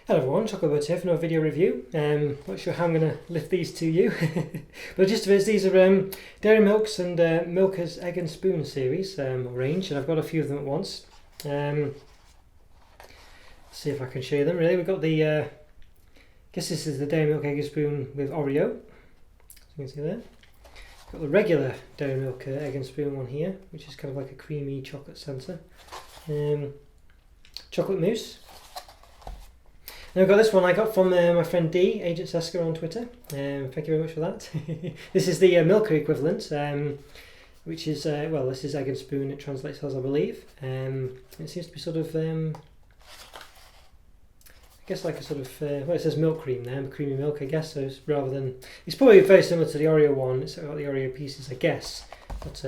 Hello everyone, Chocolo Roberto here for another video review. Not sure how I'm going to lift these to you, but just these are Dairy Milks and Milka's Egg and Spoon series range, and I've got a few of them at once. See if I can show you them. Really, we've got the guess this is the Dairy Milk Egg and Spoon with Oreo. As you can see there. Got the regular Dairy Milk Egg and Spoon one here, which is kind of like a creamy chocolate centre. Chocolate mousse. Now I've got this one I got from my friend D, Agent Seska on Twitter. Thank you very much for that. This is the Milka equivalent, which is, well, this is Egg and Spoon, it translates as, I believe. It seems to be sort of, I guess like a sort of, well, it says milk cream there, creamy milk, I guess, so it's rather than, it's probably very similar to the Oreo one, it's got the Oreo pieces, I guess, but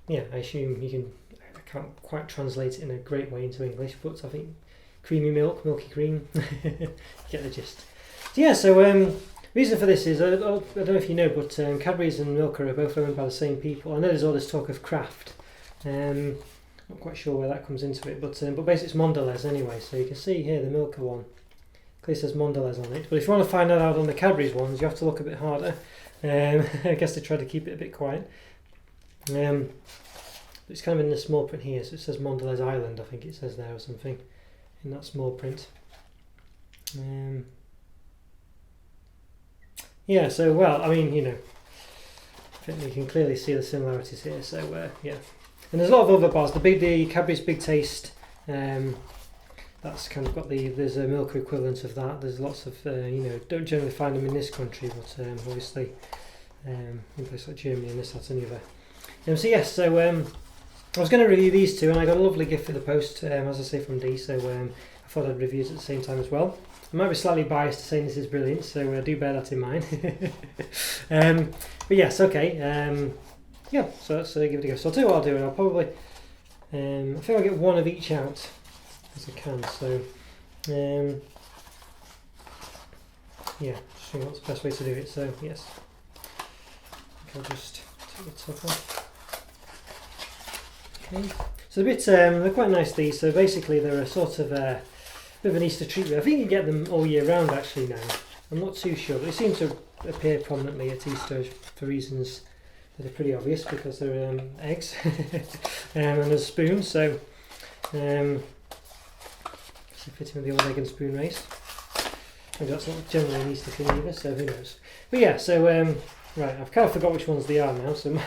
yeah, I assume you can, I can't quite translate it in a great way into English, but I think creamy milk, milky cream, get the gist. So yeah, so reason for this is, I don't know if you know, but Cadbury's and Milka are both owned by the same people. I know there's all this talk of craft, not quite sure where that comes into it, but basically it's Mondelez anyway, so you can see here the Milka one, clearly says Mondelez on it, but if you want to find that out on the Cadbury's ones, you have to look a bit harder. I guess they try to keep it a bit quiet. It's kind of in the small print here, so it says Mondelez Island, I think it says there or something. In that small print. Yeah, so, well, I mean, you know, I think you can clearly see the similarities here, so yeah. And there's a lot of other bars, the Cadbury's Big Taste, that's kind of got there's a Milka equivalent of that. There's lots of, you know, don't generally find them in this country, but obviously in places like Germany and this, that and the other. So yes, so I was going to review these two, and I got a lovely gift for the post, as I say, from D, so I thought I'd review it at the same time as well. I might be slightly biased to saying this is brilliant, so do bear that in mind. But yes, okay, yeah, so let's give it a go. So I'll tell you what I'll do, and I'll probably, I think I'll get one of each out, as I can, so, yeah, just think what's the best way to do it, so yes. I'll just take the top off. Okay. So they're quite nice, these. So basically they're a sort of a bit of an Easter treat. I think you get them all year round actually now. I'm not too sure, but they seem to appear prominently at Easter for reasons that are pretty obvious, because they're eggs and a spoon. So fit in with the old egg and spoon race. Maybe that's not generally an Easter thing either, so who knows. But yeah, so right, I've kind of forgot which ones they are now, so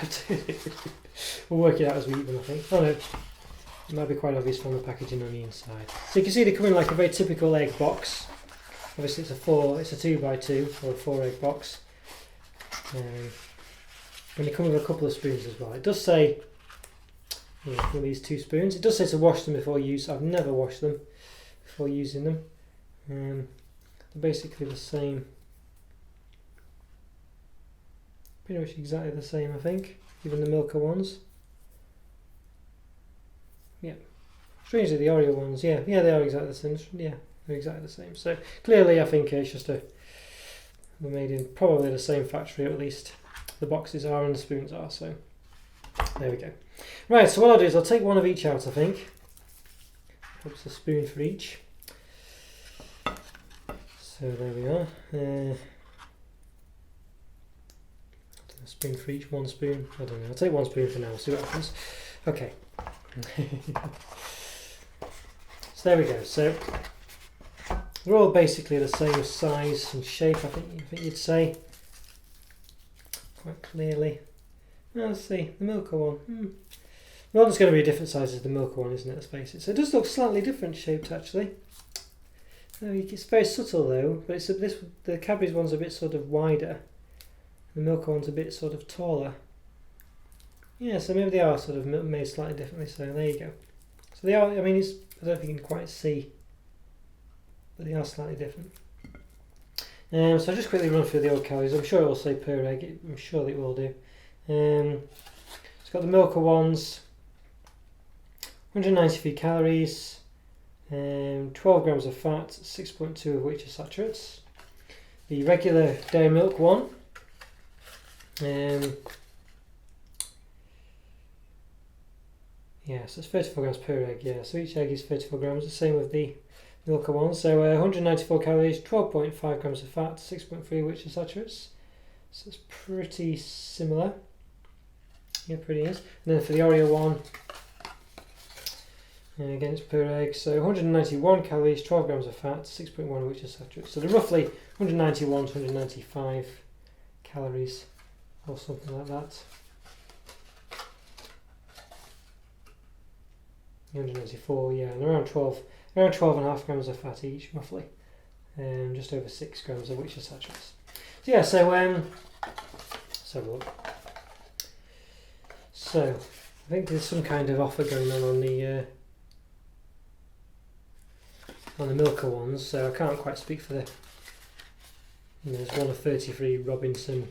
we'll work it out as we eat them, I think. Oh no, it might be quite obvious from the packaging on the inside. So you can see they come in like a very typical egg box. Obviously it's a 2x2 or a 4 egg box. And they come with a couple of spoons as well. It does say, you know, with these 2 spoons, it does say to wash them before use. I've never washed them before using them. They're basically the same. Pretty much exactly the same, I think. Even the Milka ones. Yeah. Strangely, the Oreo ones, yeah, they are exactly the same. Yeah, they're exactly the same. So clearly, I think it's just they're made in probably the same factory, or at least the boxes are and the spoons are. So there we go. Right. So what I'll do is I'll take one of each out. I think. Perhaps a spoon for each. So there we are. Spoon for each, 1 spoon. I don't know. I'll take 1 spoon for now. See what happens. Okay. So there we go. So they're all basically the same size and shape. I think you'd say quite clearly. Well, let's see the Milka one. The one's going to be a different size as the Milka one, isn't it? Let's face it. So it does look slightly different shaped actually. It's very subtle though. But the Cadbury's one's a bit sort of wider. The Milka one's a bit sort of taller. Yeah, so maybe they are sort of made slightly differently, so there you go. So they are, I mean, I don't think you can quite see, but they are slightly different. So I'll just quickly run through the old calories. I'm sure it will say per egg, I'm sure it will do. It's got the Milka ones, 193 calories, 12 grams of fat, 6.2 of which are saturates. The regular Dairy Milk one, yeah, so it's 34 grams per egg, yeah, so each egg is 34 grams, the same with the Milka one. So 194 calories, 12.5 grams of fat, 6.3 which are saturates. So it's pretty similar. Yeah, pretty is. And then for the Oreo one, again it's per egg. So 191 calories, 12 grams of fat, 6.1 which are saturates. So they're roughly 191 to 195 calories or something like that. 194, yeah, and around 12 and a half grams of fat each, roughly, and just over 6 grams of which are saturates. So yeah, so let's have a look. So I think there's some kind of offer going on the Milka ones. So I can't quite speak for the. There's one of 33 Robinson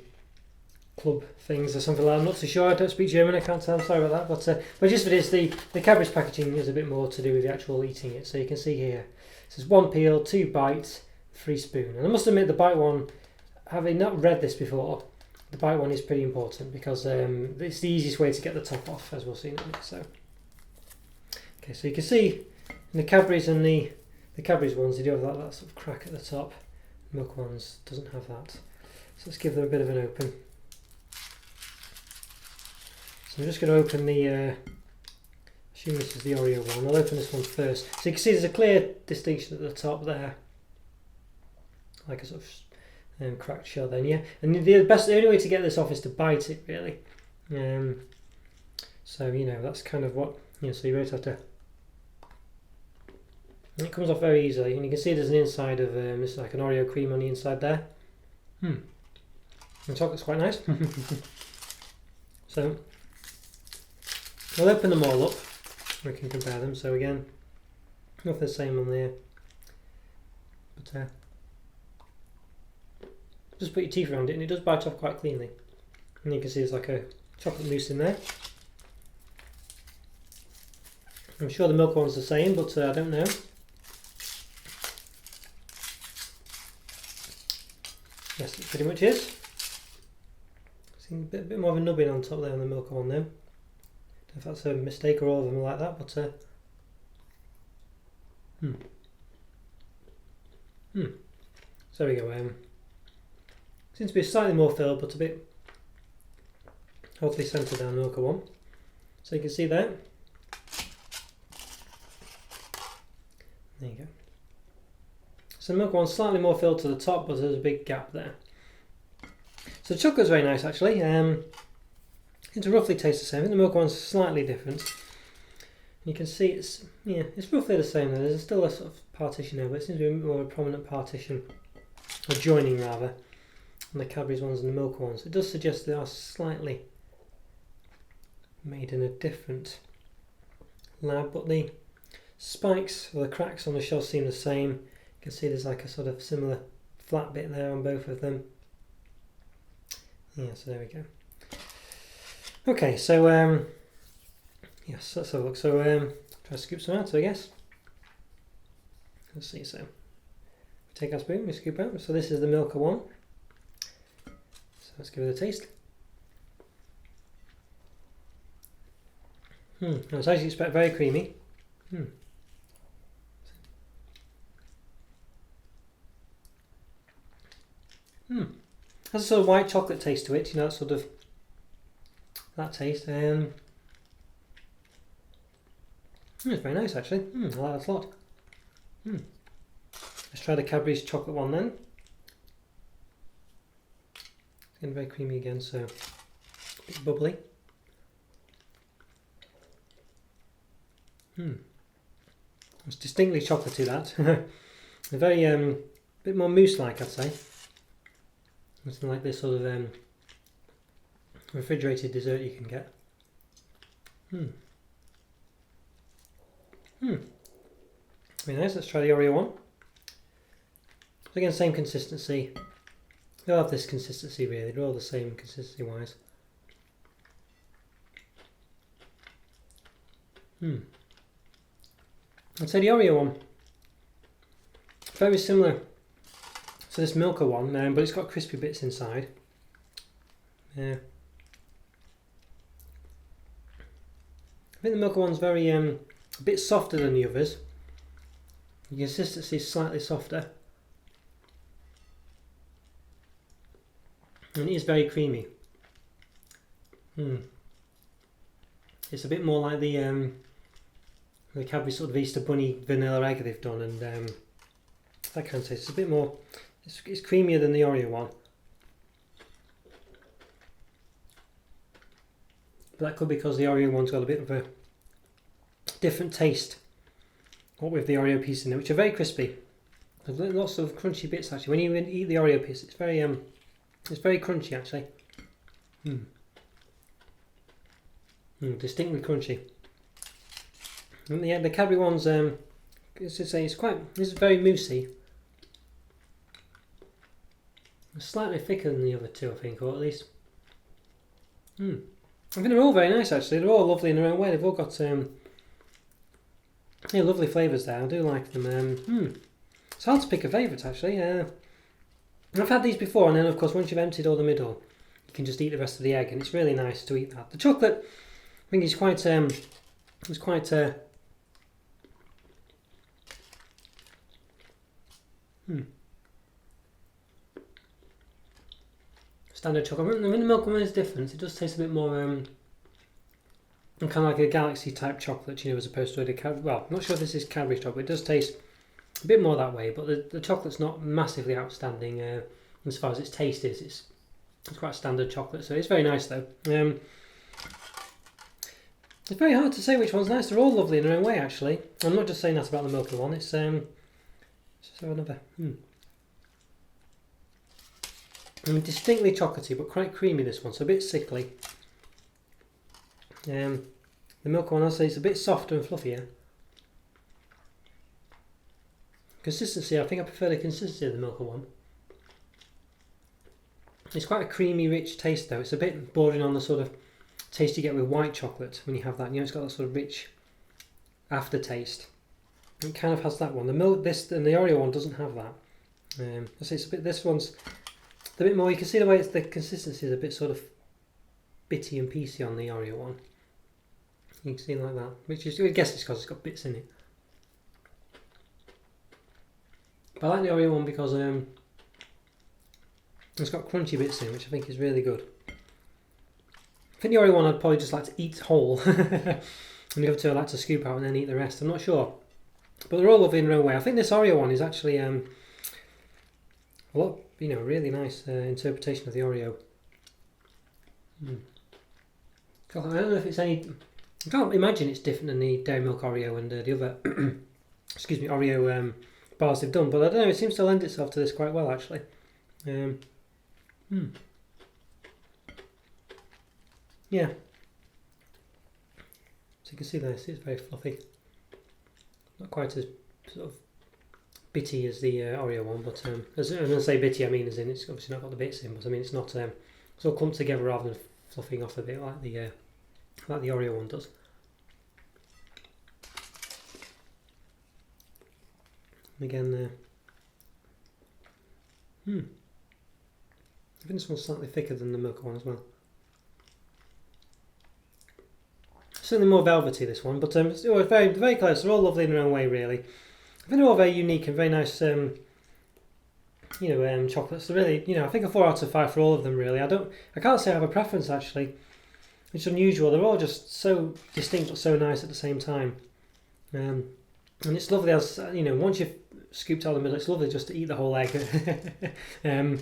Club things or something like that. I'm not too sure. I don't speak German. I can't tell. I'm sorry about that. But just for this, the Cadbury's packaging is a bit more to do with the actual eating it. So you can see here, it says 1 peel, 2 bites, 3 spoon. And I must admit, the bite one, having not read this before, the bite one is pretty important because it's the easiest way to get the top off, as we'll see in a minute. So, okay, so you can see in the Cadbury's and the Cadbury's ones, they do have that sort of crack at the top. The Milk ones doesn't have that. So let's give them a bit of an open. So I'm just going to open the, assuming this is the Oreo one, I'll open this one first. So you can see there's a clear distinction at the top there, like a sort of cracked shell then, yeah. And the only way to get this off is to bite it, really. So, you know, that's kind of what, you know, so you really have to, and it comes off very easily, and you can see there's an inside of, this is like an Oreo cream on the inside there. And the chocolate's quite nice. So, we'll open them all up, we can compare them. So again, nothing the same on there, but just put your teeth around it and it does bite off quite cleanly. And you can see there's like a chocolate mousse in there. I'm sure the Milk one's the same, but I don't know. Yes, it pretty much is. See a bit more of a nubbin on top there on the Milk one though. If that's a mistake or all of them are like that, but so there we go. Seems to be slightly more filled, but a bit hopefully centred down the Milka one. So you can see there. There you go. So the Milka one's slightly more filled to the top, but there's a big gap there. So the chocolate's very nice actually. It roughly tastes the same. I think the Milk one's slightly different. You can see it's roughly the same though. There's still a sort of partition there, but it seems to be more of a prominent partition, or joining rather, on the Cadbury's ones and the Milk ones. It does suggest they are slightly made in a different lab, but the spikes or the cracks on the shell seem the same. You can see there's like a sort of similar flat bit there on both of them. Yeah, so there we go. Okay, so yes, let's have a look. So try to scoop some out, I guess. Let's see. So take our spoon, we scoop out. So this is the Milka one. So let's give it a taste. It's as you expect, very creamy. Has a sort of white chocolate taste to it, you know, that sort of that taste. It's very nice actually. I like that a lot. Let's try the Cadbury's chocolate one then. It's getting very creamy again, so a bit bubbly. It's distinctly chocolatey, that. A very bit more mousse-like, I'd say. Something like this sort of refrigerated dessert you can get. Very nice. Let's try the Oreo one. So again, same consistency. They all have this consistency really. They're all the same consistency wise. I'd say the Oreo one, very similar to this Milka one, but it's got crispy bits inside. I think the Milka one's very a bit softer than the others. The consistency is slightly softer. And it is very creamy. It's a bit more like the Cadbury sort of Easter Bunny vanilla egg they've done, and that kind of taste. It's a bit more. It's creamier than the Oreo one. But that could be because the Oreo one's got a bit of a different taste. What with the Oreo piece in it, which are very crispy. There's lots of crunchy bits actually. When you eat the Oreo piece, it's very crunchy actually. Distinctly crunchy. And the Cadbury ones, it's this is very moussey. It's slightly thicker than the other two, I think, or at least. I think they're all very nice actually. They're all lovely in their own way. They've all got lovely flavours there. I do like them. It's hard to pick a favourite actually. I've had these before, and then of course once you've emptied all the middle, you can just eat the rest of the egg, and it's really nice to eat that. The chocolate, I think, is quite standard chocolate. I mean, the Milka one is different. It does taste a bit more kind of like a Galaxy type chocolate, as opposed to well, I'm not sure if this is Cadbury chocolate. It does taste a bit more that way, but the chocolate's not massively outstanding as far as its taste is. It's quite standard chocolate, so it's very nice though. It's very hard to say which one's nice. They're all lovely in their own way actually. I'm not just saying that about the Milka one. It's so another. Distinctly chocolatey, but quite creamy this one, so a bit sickly. The Milka one, I'll say, is a bit softer and fluffier. Consistency, I think I prefer the consistency of the Milka one. It's quite a creamy, rich taste though. It's a bit bordering on the sort of taste you get with white chocolate when you have that. It's got that sort of rich aftertaste. It kind of has that one. This and the Oreo one doesn't have that. It's a bit. This one's a bit more. You can see the way the consistency is a bit sort of bitty and piecey on the Oreo one. You can see like that, which is, I guess it's because it's got bits in it. But I like the Oreo one because it's got crunchy bits in, which I think is really good. I think the Oreo one I'd probably just like to eat whole, and the other two I'd like to scoop out and then eat the rest. I'm not sure, but they're all lovely in their own way. I think this Oreo one is actually a lot, really nice interpretation of the Oreo. I don't know if it's any. I can't imagine it's different than the Dairy Milk Oreo and the other, Oreo bars they've done. But I don't know. It seems to lend itself to this quite well, actually. Yeah. So you can see this is very fluffy. Not quite as sort of bitty as the Oreo one, but when I say bitty, I mean as in it's obviously not got the bits in, but I mean it's not. It's all clumped together rather than fluffing off a bit like the Oreo one does. Again, I think this one's slightly thicker than the Milka one as well. Certainly more velvety, this one, but it's very, very close. They're all lovely in their own way, really. I think they're all very unique and very nice, chocolates. They're really, I think a 4 out of 5 for all of them, really. I can't say I have a preference, actually. It's unusual. They're all just so distinct but so nice at the same time. And it's lovely as, once you've scooped out the middle, it's lovely just to eat the whole egg. And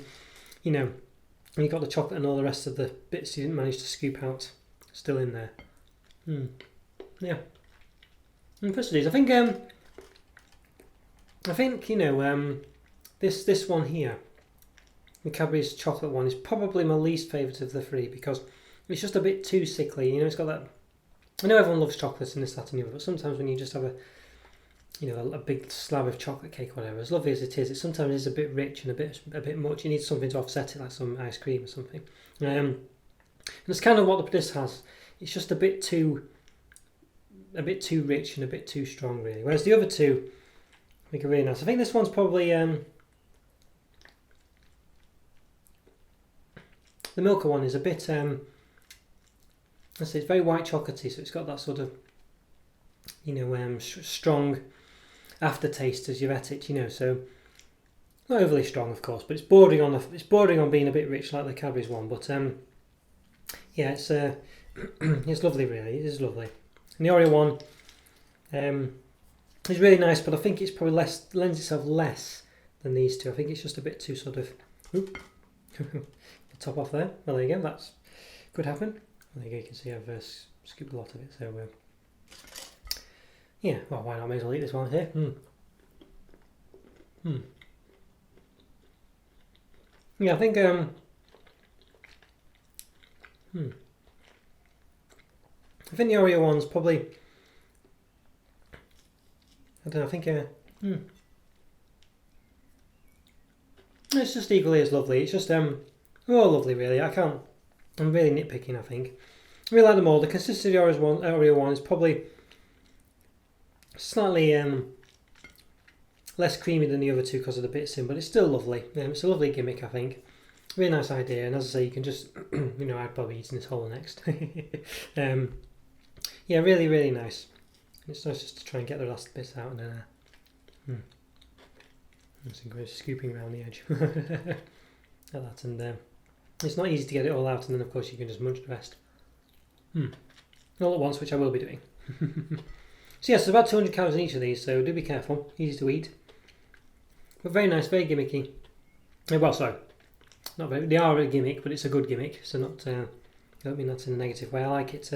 you've got the chocolate and all the rest of the bits you didn't manage to scoop out still in there. Yeah. And first of these, I think this one here, the Cadbury's chocolate one, is probably my least favourite of the three because it's just a bit too sickly. It's got that. I know everyone loves chocolates and this, that, and the other, but sometimes when you just have a big slab of chocolate cake or whatever, as lovely as it is, it sometimes is a bit rich and a bit much. You need something to offset it, like some ice cream or something. And it's kind of what this has. It's just a bit too rich and a bit too strong, really. Whereas the other two make it really nice. I think this one's probably the Milka one is a bit let's say it's very white chocolatey, so it's got that sort of strong aftertaste as you've ate it, you know. So not overly strong, of course, but it's bordering on being a bit rich like the Cadbury's one. But yeah, it's it's lovely, really. It is lovely. And the Oreo one is really nice, but I think it's probably lends itself less than these two. I think it's just a bit too sort of top off there. Well, there you go. That could happen. There you go. You can see I've scooped a lot of it. So yeah. Well, why not? May as well eat this one here. Yeah, I think I think the Oreo one's probably, I don't know, I think it's just equally as lovely. It's just they're all lovely, really. I'm really nitpicking, I think. I really like them all. The consistency of the Oreo one is probably slightly less creamy than the other two because of the bits in, but it's still lovely. It's a lovely gimmick, I think. Really nice idea, and as I say, you can just, you know, I'd probably eat this whole next. Yeah, really, really nice. It's nice just to try and get the last bits out, and then scooping around the edge like that, and it's not easy to get it all out, and then of course you can just munch the rest all at once, which I will be doing. So yes, there's about 200 calories in each of these, so do be careful. Easy to eat, but very nice, very gimmicky. Well, sorry, not very. They are a gimmick, but it's a good gimmick. So not. I don't mean that in a negative way. I like it.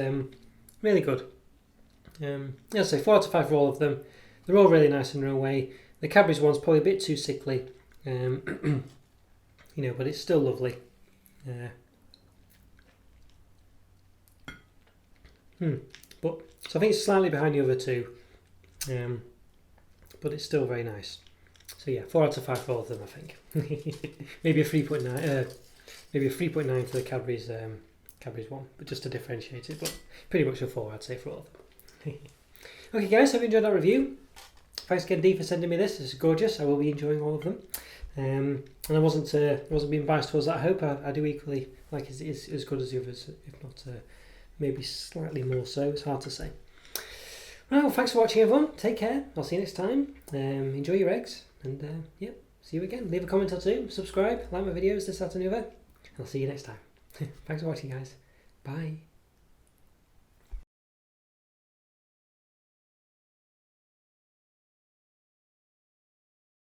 Really good. I'd say 4 out of 5 for all of them. They're all really nice in their own way. The Cadbury's one's probably a bit too sickly, you know, but it's still lovely. But so I think it's slightly behind the other two, but it's still very nice. So yeah, 4 out of 5 for all of them, I think. Maybe a 3.9. Maybe a 3.9 for the Cadbury's one, but just to differentiate it. But pretty much a 4, I'd say, for all of them. Okay, guys, hope you enjoyed that review. Thanks again, Dee, for sending me this. This is gorgeous. I will be enjoying all of them. And I wasn't being biased towards that. I hope I do equally like it is as good as the others, if not maybe slightly more so. It's hard to say. Right, well, thanks for watching, everyone. Take care. I'll see you next time. Enjoy your eggs, and yeah, see you again. Leave a comment or two, subscribe, like my videos, this, that, and the other. I'll see you next time. Thanks for watching, guys. Bye.